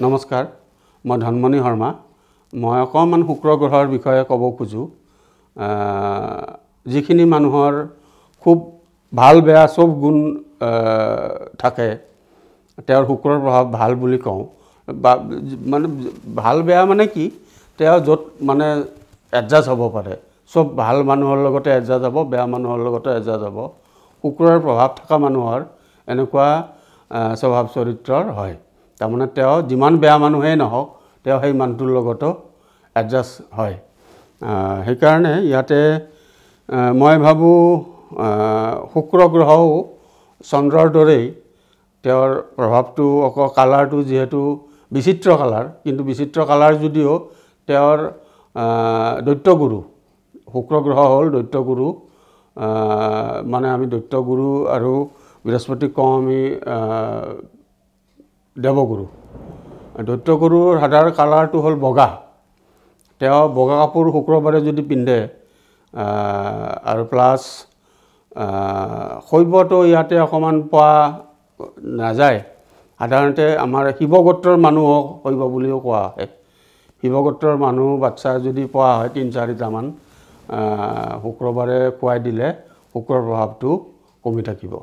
নমস্কাৰ, মই ধনমণি শৰ্মা। মই অকণমান শুক্ৰ গ্ৰহৰ বিষয়ে ক'ব খোজোঁ। যিখিনি মানুহৰ খুব ভাল বেয়া চব গুণ থাকে, তেওঁৰ শুক্ৰৰ প্ৰভাৱ ভাল বুলি কওঁ। মানে ভাল বেয়া মানে কি, তেওঁ য'ত মানে এডজাষ্ট হ'ব পাৰে, চব ভাল মানুহৰ লগতে এডজাষ্ট হ'ব, বেয়া মানুহৰ লগতে এডজাষ্ট হ'ব। শুক্ৰৰ প্ৰভাৱ থকা মানুহৰ এনেকুৱা স্বভাৱ চৰিত্ৰৰ হয়। তাৰমানে তেওঁ যিমান বেয়া মানুহেই নহওক, তেওঁ সেই মানুহটোৰ লগতো এডজাষ্ট হয়। সেইকাৰণে ইয়াতে মই ভাবোঁ শুক্ৰ গ্ৰহও চন্দ্ৰৰ দৰেই তেওঁৰ প্ৰভাৱটো অকল কালাৰটো যিহেতু বিচিত্ৰ কালাৰ, কিন্তু বিচিত্ৰ কালাৰ যদিও তেওঁৰ দৈত্যগুৰু, শুক্ৰ গ্ৰহ হ'ল দৈত্যগুৰু। মানে আমি দৈত্যগুৰু আৰু বৃহস্পতিক কওঁ আমি দেৱগুৰু। দৈত্যগুৰুৰ সাধাৰণ কালাৰটো হ'ল বগা। তেওঁ বগা কাপোৰ শুক্ৰবাৰে যদি পিন্ধে আৰু প্লাছ শৈৱটো ইয়াতে অকণমান পোৱা নাযায়। সাধাৰণতে আমাৰ শিৱগোত্ৰৰ মানুহক শৈৱ বুলিও কোৱা হয়। শিৱগোত্ৰৰ মানুহ বাচ্চা যদি পোৱা হয় ৩-৪টামান, শুক্ৰবাৰে খুৱাই দিলে শুক্ৰৰ প্ৰভাৱটো কমি থাকিব।